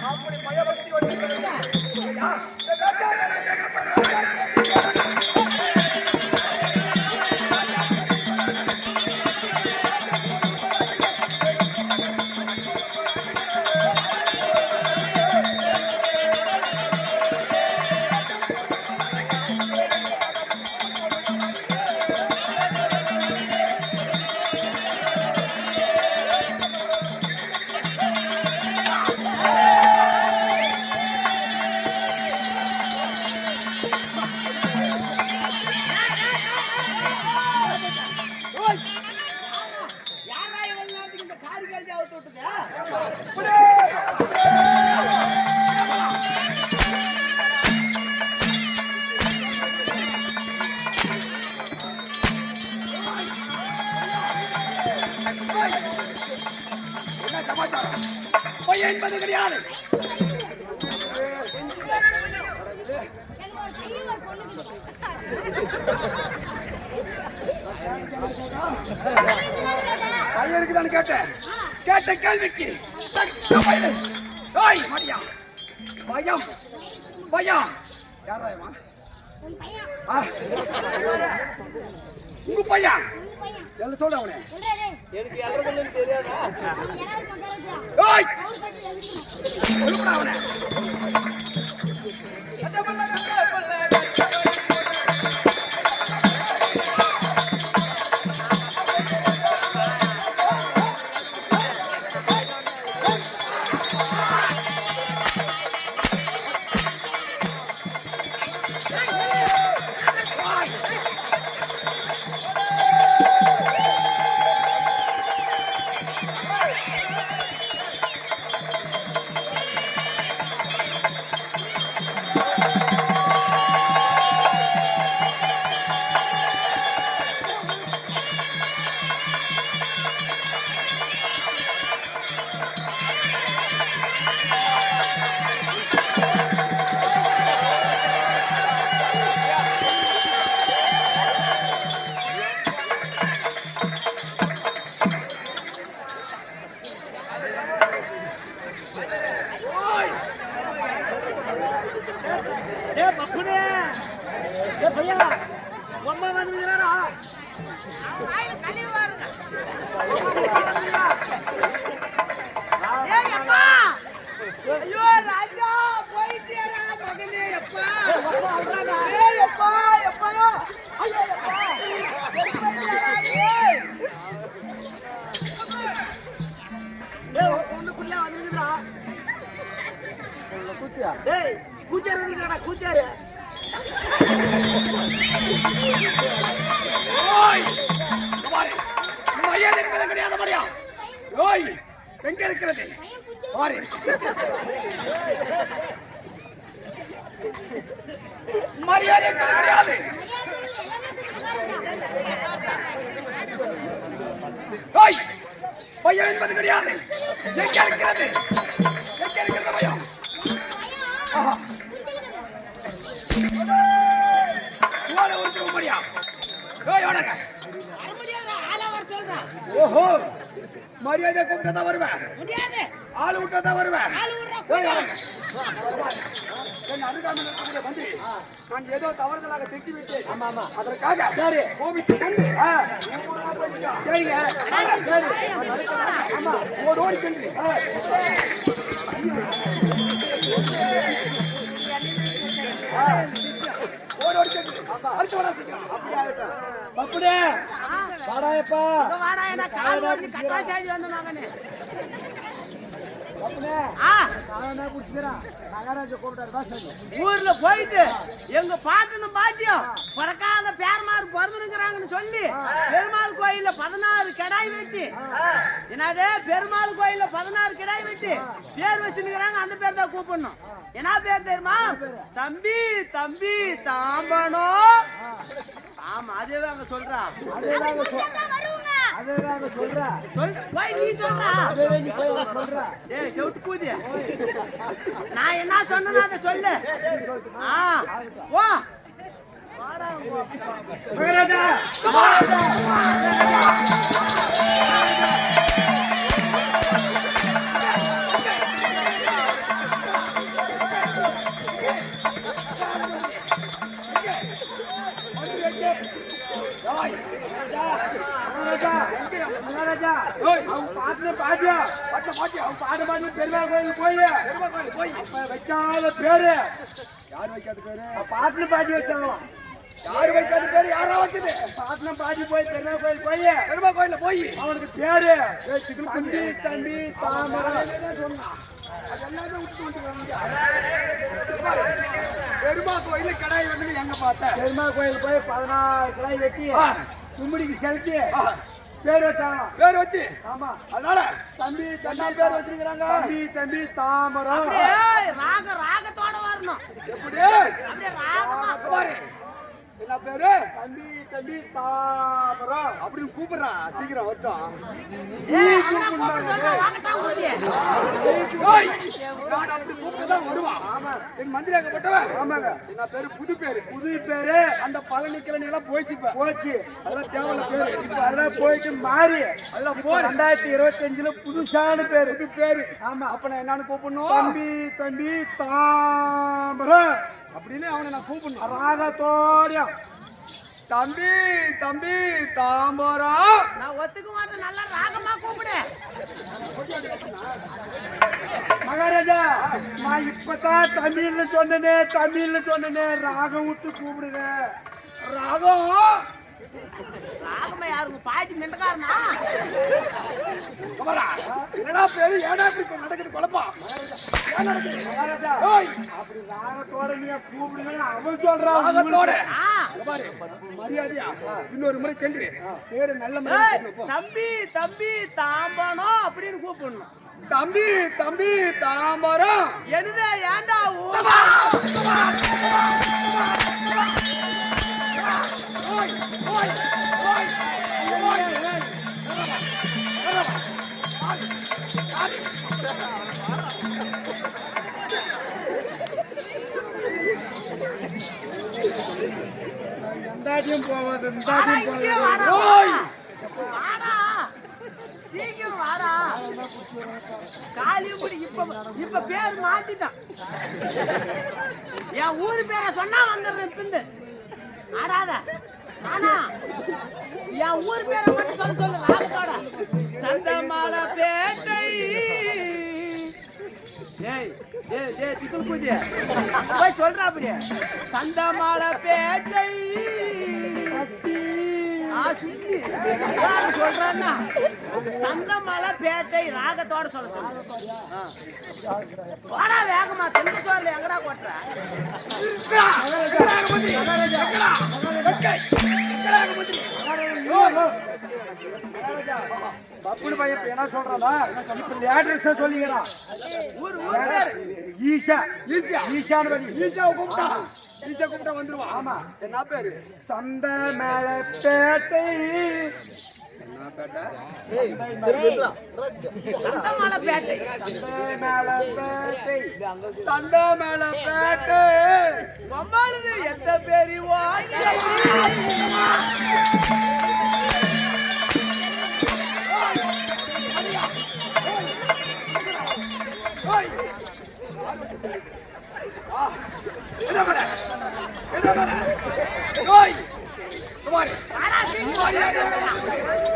அப்படி பயபக்தியோடு என்பது கிடையாது. பையனுக்கு தான் கேட்ட கேள்விக்கு பயம் பயம் யாராயமா உங்க பையன் என்ன சொல்ற அவனே எனக்கு எல்றதுன்னு தெரியாதா ஓய் சொல்லுடா அவனே எங்க இருக்கிறது மரியாதை என்பது கிடையாது. பயம் என்பது கிடையாது. எங்க இருக்கிறது பயம்? ஓஹோ மரியாதை கூப்பிட்டா வருவேன், ஆளு விட்டா வருவேன். நான் ஏதோ தவறுதலாக திட்டி விட்டேன். அதற்காக கோபித்து ஓடி சென்று அப்படியே வாடாயப்பா ஊர்ல போயிட்டு எங்க பாட்டனும் பாட்டியும் பிறக்காத பேரமாறு பிறந்துருக்கிறாங்கன்னு சொல்லி பெருமாள் கோயில்ல 16 கிடாய் வெட்டி, என்னது பெருமாள் கோயில்ல 16 கிடாய் வெட்டி பேர் வச்சுருக்கிறாங்க. அந்த பேர் தான் கூப்பிடணும். என்ன பேர் தெரியுமா? தம்பி தம்பி தாம்பனோ. ஆமா அதே அங்க சொல்றா, செவுட்டு கூதி. நான் என்ன சொன்னேன் அதை சொல்லு. ஓ பாட்டு பாட்டி அவன் பாட்டு பாட்டு பெருமாள் கோயிலுக்கு போய் பெருமாள் கோயிலுக்கு போய் அப்ப வைக்காத பேரு யார் வைக்காத பேரு பாட்டுல பாட்டி வச்சாங்களாம். யாரு வைக்காத பேரு யாரா வச்சது பாட்டுல பாட்டி போய் பெருமாள் கோயில் போய் பெருமாள் கோயில்ல போய் அவனுக்கு பேரு தம்பி தம்பி தாமரம் சொன்னான். அது எல்லாமே விட்டு வந்துருக்காங்க. பெருமாள் கோயில்ல கடாய் வந்து எங்க பார்த்த பெருமாள் கோயில் போய் 14 கிளை வெட்டி கும்பிடிக்கு செலுத்தி பேர் வச்சாங்களாம். பேர் வச்சு ஆமா அதனால தம்பி தம்பி தம்பி பேர் வச்சிருக்காங்க. தம்பி தம்பி தாமரம். ஏய், ராகத்தோட வரணும். எப்படி அப்படியே ராகமா பாரு என்ன பேரு தம்பி தம்பி தாமரம் அப்படின்னு கூப்பிடுறான். சீக்கிரம் வரட்டும். ஏய், அங்கனா கூப்பிட சொன்னா வாங்கட்டான் கூடியே. ஓய், நான் அப்படி கூப்பிட்டுதான் வருவான். ஆமா என் மந்திரி ஆகப்பட்டவன். ஆமாங்க என்ன பேரு புது பேரு. புது பேரு அந்த பழனிக்கிழமை எல்லாம் போயிடுச்சு இப்ப. போச்சு. அதெல்லாம் தேவையில்ல பேரு. இப்ப அதெல்லாம் போயிட்டு மாறி அதெல்லாம் இப்போ 2025ல புதுசான பேரு. புது பேரு. ஆமா அப்ப நான் என்னன்னு கூப்பிடணும் தம்பி தம்பி தாமரம் அப்படின்னு அவனை நான் கூப்பிடணும். ராகத்தோட தம்பி தம்பி தாம்பரம். நான் ஒத்துக்க மாட்டேன். நல்லா ராகமா கூப்பிடு. மகாராஜா நான் இப்பதான் தமிழ்ல சொன்னேனே ராகம் விட்டு கூப்பிடுங்க. ராகம் ராகமா யாருங்க பாட்டி நின்றக்காரனா? குமரா, என்னடா பேரு ஏடா இப்படி நடக்குது குழப்பம்? ஏன் நடக்குது? மகாராஜா ஓய், அப்படி ராகத்தோட நீங்க கூப்பிடுங்க அவன் சொல்றான். ராகத்தோட ஆ. இங்க பாரு, மரியாதையா இன்னொரு முறை சென்று பேரு நல்ல ஏய், மரியாதை போ. தம்பி தம்பி தாம்பனம் அப்படின்னு கூப்பிடணும். தம்பி தம்பி தாம்பரம். என்னது ஏன்டா ஓய் ஓய் ஓய் ஓய் எந்தாட்டியும் போவாது வாடா, இங்கே வாடா. ஓய். வாடா. சீக்கிரம் வாடா. காலியும் பிடி. இப்ப பேர் மாத்திட்டான். என் ஊரு பேரை சொன்னா வந்துடுறேன். ஆடாத ஆனா என் ஊர் பேரை மட்டும் சொல்லு ராகத்தோட. சந்தமால பேட்டை. ஏய் ஏய் ஏய் திக்குல் பூஜை போய் சொல்றா அப்படியே. சந்தமால பேட்டை சுத்தி சொல்றா. சந்தமலை பேட்டை ராகத்தோட சொல்ல வாடா வேகமா. தெலுங்கு சோர்ல எங்கடா கொட்டுற? பப்புனு பையன் என்ன சொல்றானா இப்ப லேட்ரஸ் சொல்லிக்கிறான். ஊர் பேர் ஈஷா ஈஸியா ஈஷான்னு சொல்லி ஈஸியா கூப்பிட்டா ஈஸியா கூப்பிட்டா வந்துருவான். ஆமா என்ன பேரு? சந்த மேல பேட்டை. என்ன பேட்டை? சந்தமலை பேட்டை. மேல பேட்டை சந்த மேல பேட்டை. மம்மாளுது எந்த பேரி வாங்கி ஓய். என்ன பண்ண? என்ன பண்ண? ஓய். குமாரி. வாடா சீக்கிரம்.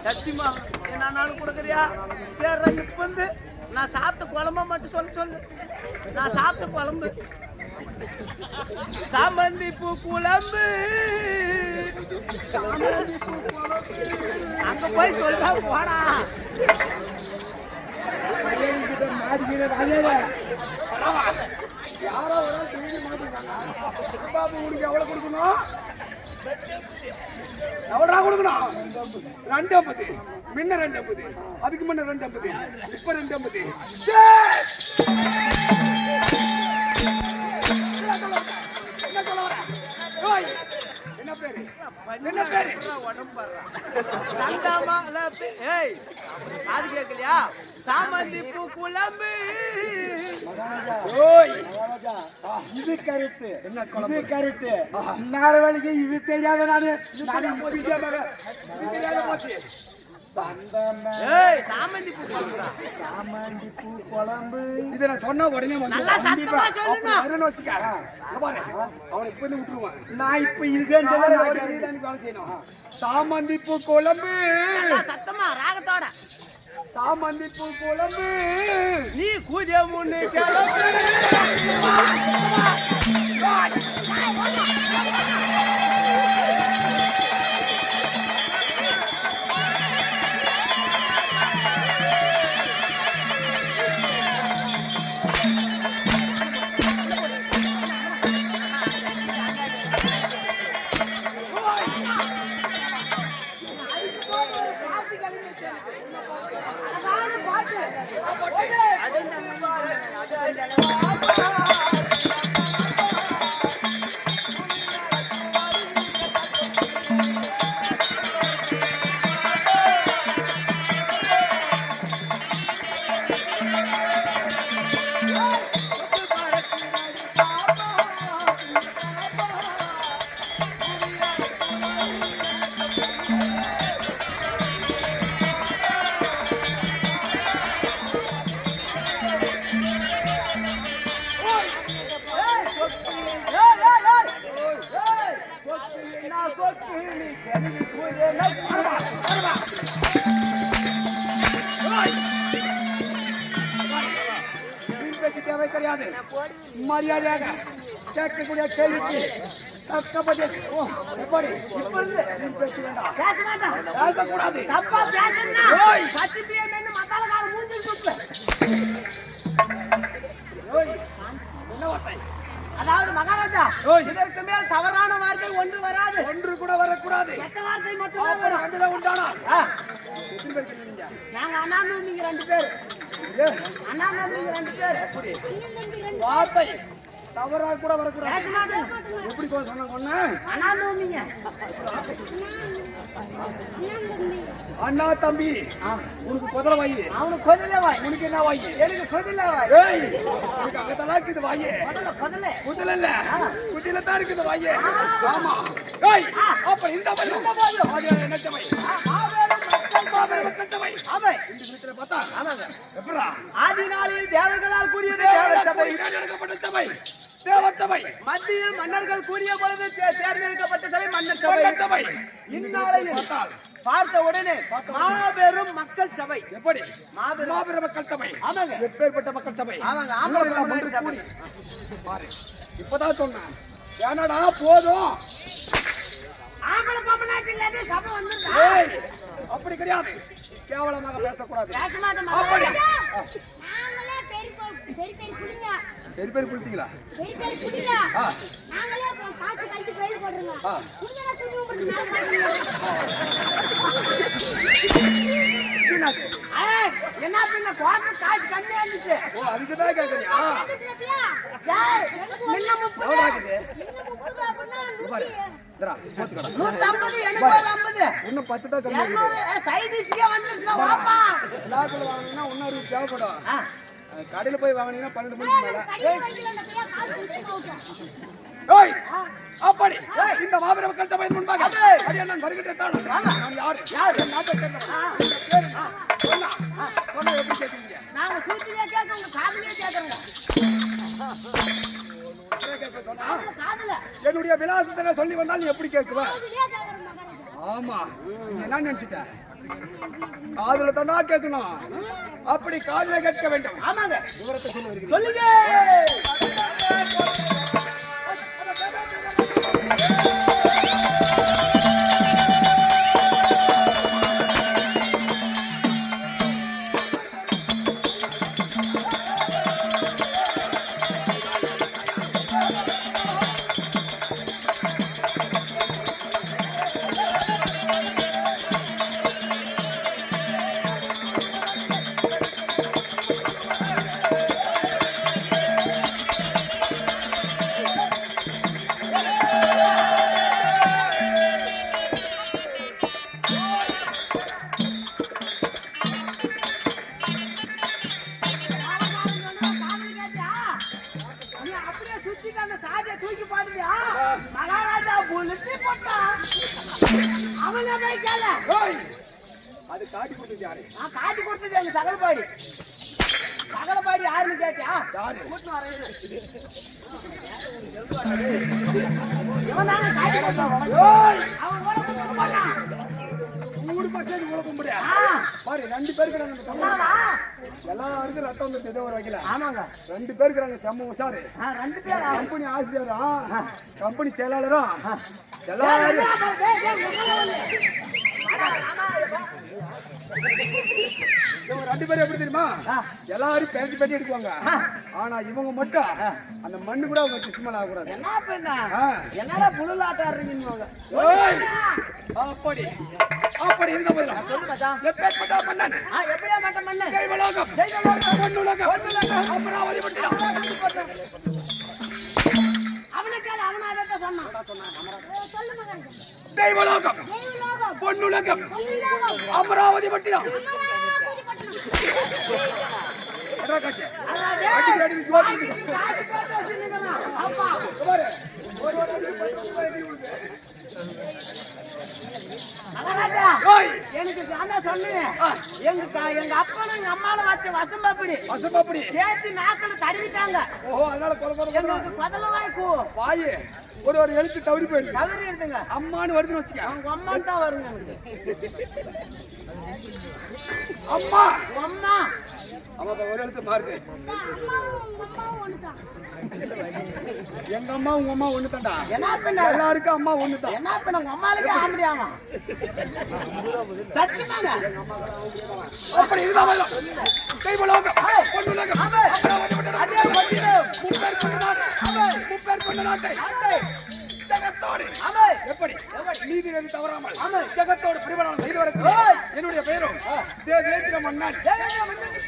சத்தியமா என்னாலும் கொடுக்குறியா? சரி இப்ப வந்து நான் சாப்பிட்ட குழம்பா மட்டும் சொல்லு. நான் சாப்பிட்ட குழம்பு சாமந்தி பூ குழம்பு. அங்க போய் சொல்றா போடா. யாரோ ஒரு ஆள் திரும்பி மாட்டிருக்காங்க. பாபு உனக்கு எவ்வளவு கொடுக்கணும்? எவ்வளோ கொடுக்கணும்? 250. முன்ன 250. அதுக்கு முன்ன 250. இப்ப 250. என்ன பேரு? என்ன பேரு? ஏய் அது கேட்கலையா? சாமந்தி பூ குழம்பு. ஓய். இது கரெக்ட். என்ன இது கரெக்ட். நேர வேலைக்கு இது தெரியாத நானு தெரியாத போச்சு. ஏய் சாமந்தி பூ குழம்புடா. சாமந்தி பூ குழம்பு. இதை நான் சொன்னா உடனே வந்து நல்லா சத்தமா சொல்லணும். வரேன்னு வச்சுக்க. இங்க பாரு, அவனை இப்ப இருந்து விட்டுருவான். நான் இப்ப இதுக்குன்னு அவனுக்கு சொல்லல. நீதான் வேலை செய்யணும். சாமந்தி பூ குழம்பு, நல்லா சத்தமா ராகத்தோட. சாமந்தி பூ குழம்பு, நீ கூதிய முன்னு கிளம்பு. வீண் பேச்சு தேவை கிடையாது. மரியாதையாக கேட்கக்கூடிய கேள்விக்கு தக்க பதில். ஓ, எப்படி? இப்ப இருந்து வீண் பேச்சு வேண்டாம். பேச மாட்டான். பேசக்கூடாது. தப்பா பேசணும்னா ஓய். பச்சை பிஎம்னு மத்தாலக்கார மூஞ்சில் துப்பு. ஓய், என்ன வார்த்தை? அதாவது மகாராஜா, ஓய். இதற்கு மேல் தவறான வார்த்தை ஒன்று வராது. ஒன்று கூட வரக்கூடாது. கெட்ட வார்த்தை மட்டும்தான் வரும். வந்துதான் உண்டானா? ஆ, எத்தனை பேர் இருக்கீங்க? நாங்க அண்ணா தம்பிங்க 2 பேர். அண்ணா தம்பிங்க 2 பேர். வார்த்தை தவறா கூட வரக்கூடாது. பேச மாட்டோம். எப்படி சொன்ன கொன்ன? அண்ணா தம்பிங்க. அண்ணா தம்பி, உனக்கு குதிரை வாயி, அவனுக்கு கொதில வாய், உனக்கு என்ன வாயி? எனக்கு கொதில வாய். ஏய், உனக்கு அங்கதான் இருக்குது வாயி. கொதில குதிரை இல்ல, குதிரை தான் இருக்குது வாயி. ஆமா. ஏய், அப்ப இந்த பதில் அது என்ன சபை? மாபெரும் மக்கள் சபை. அவை இந்த வீட்டுல பார்த்தா ஆமாங்க. எப்படா ஆதி நாளில் தேவர்களால் கூடியது தேவர் தேவர் சபை. சபை, தேர்ந்தெடுக்கப்பட்ட சபை, தேவர் சபை, மத்தியில் மன்னர்கள் கூறிய பொழுது தேர்ந்தெடுக்கப்பட்ட சபை மன்னர் சபை. மன்னர் சபை. இந்நாளையில் பார்த்தால் பார்த்த உடனே மாபெரும் மக்கள் சபை. எப்படி? மாபெரும் மாபெரும் மக்கள் சபை. ஆமாங்க. எப்பேற்பட்ட மக்கள் சபை? ஆமாங்க. ஆம்பளை ஊரெல்லாம் பொம்பளை ஒன்று சபை. கூடி. பாரு, இப்பதான் சொன்னேன். ஏனாடா போதும். ஆம்பளை பொம்பளாட்டி இல்லாத சபை வந்துருக்கா? ஏய், அப்படி கிடையாது. கேவலமாக பேசக்கூடாது. பேச மாட்டோம் அப்படி. மகாராஜா. நாங்களே பெரிய குடிங்க பெரிய பேர் குளித்தீங்களா? பெரிய குடிங்க ஆ. நாங்களே காசு கழிச்சு பயிர் போடுறோங்க ஆ. நீங்க என்ன சொல்லி உங்களுக்கு என்னது? ஏய், என்ன பின்ன குவார்டர் காசு கம்மியா இருந்துச்சு. ஓ, அதுக்குதான் கேக்குறியா? ஏய், முன்ன 30, எவ்வளவு ஆகுது? பாரு, இந்தா, போத்துக்கடா. 150, எனக்கு ஒரு 50. இன்னும் 10 தான் கம்மி. 200 சைட் டிஷ்க்கே வந்துருச்சுடா வாப்பா. லாக்கில் வாங்கினீங்கன்னா இன்னும் 60 தேவைப்படும். ஆ, கடையில் போய் வாங்கினீங்கன்னா 12 மணிக்கு மேல. காசு ஏய், அப்படி இந்த மாபெரும் மக்கள் சபையின் முன்பாக அடியே நான் வருகின்ற தானம். நான் யாரு? என் நாட்டை சேர்ந்தவன். இந்த பேர் என்ன? சொன்னா எப்படி கேட்குறீங்க? நாங்க சூத்திலே கேட்க உங்க காதுலயே கேக்குறோங்க. ஒரே கேட்க சொன்னா காதுல என்னுடைய விலாசத்தை சொல்லி வந்தால் நீ எப்படி கேட்குவ? ஆமா, நீ என்ன நினைச்சிட்ட? காதுல தானா கேட்கணும். அப்படி காதுல கேட்க வேண்டும். ஆமாங்க. விவரத்தை சொல்லி வருகிறேன். சொல்லுங்க. நீ அப்படியே சுத்திட்டு அந்த சாதியை தூக்கி போடுவியா? மகாராஜா புளுத்தி போட்டான். அவனை போய் கேள. ஏய், அது காட்டி கொடுத்தது யாரு? நான் காட்டி கொடுத்தது எங்க சகலபாடி. சகலபாடி யாருன்னு கேட்டியா? யாரு? கூட்டின்னு வரேன். இவன் தானே காட்டி கொடுத்தான். ஏய், அவன் ஓட கொடுக்க மாட்டான். ஊரு பக்கம் இவ்வளவு கும்பிடு. ஆ, பாரு 2 பேர் இருக்கிறாங்க அந்த பொண்ணு. என்னவா? எல்லாருக்கும் ரத்தம் வந்துருது ஏதோ ஒரு வகையில. ஆமாங்க. 2 பேர் இருக்கிறாங்க செம்ம உஷாரு. 2 பேரா? கம்பெனி ஆசிரியரும் கம்பெனி செயலாளரும் எல்லாரும் இவங்க 2 பேரும் எப்படி தெரியுமா? எல்லாரும் பேட்டி பேட்டி எடுக்குவாங்க. ஆனா இவங்க மட்டும் அந்த மண்ணு கூட அவங்க கிஸ்மல் ஆகக்கூடாது. என்ன பண்ண? என்னடா புழுலாட்ட ஆடுறீங்க? ஏய், அப்படி அப்படி இருந்த போதும் சொல்லு மச்சான். எப்பேற்பட்ட மன்னன்? எப்படியா மட்டம் பண்ண? தெய்வலோகம், பொன்னுலகம், அமராவதி பட்டினம். அவனுக்கு அவன் அதான் சொன்னான். சொல்லு மகனுக்கு. தெய்வலோகம், தெய்வலோகம், பொன்னுலகம், பொன்னுலகம், அமராவதி பட்டினம். அமராவதி பட்டணம். எட்ரா காசு. அடடே. அடிக்கிற அடி ஜோடி. காசு போட்டு வச்சிருக்கீங்க. ஆமா. பாரு, ஒரு அடி போய் விழுது. அடடே. ஏய், எனக்கு நான் தான் சொன்னேன். எங்க அப்பனும் எங்க அம்மாவும் வச்ச வசம்பப்படி வசப்படி. சேர்த்து நாக்குல தடவிட்டாங்க. ஓஹோ, அதனால கொலை கொலை எங்களுக்கு கொதல வாய்க்கு வாயே ஒரு எழுத்து தவறி போயிருக்கு. தவறி எடுத்துங்க. அம்மான்னு வருதுன்னு வச்சுக்க. அவங்க அம்மா தான் வருங்க எனக்கு. அம்மா உங்க அம்மா ஆமா, ஒரு எழுத்து மாறுது. அம்மாவும் உங்க அம்மாவும் ஒண்ணுதான். எங்க அம்மா உங்க அம்மா ஒண்ணு தான்டா. என்ன பண்ண? எல்லாருக்கும் அம்மா ஒண்ணு தான். என்ன பண்ண? உங்க அம்மாளுக்கே ஆம்படியாமா? சத்தியமாங்க. அப்படி இருந்தா போதும். தெய்வலோகம், பொன்னுலகம், அமராவதி பட்டினம். அதே பட்டினம். முப்பேர் கொண்ட நாடு. முப்பேர் கொண்ட நாட்டை ஜகத்தோடு ஆமை. எப்படி நீதி நெறி தவறாமல் ஆமை. ஜகத்தோடு பரிபாலனம் செய்து வருகிறது. என்னுடைய பெயரும் தேவேந்திர மன்னன். தேவேந்திர மன்னனுக்கு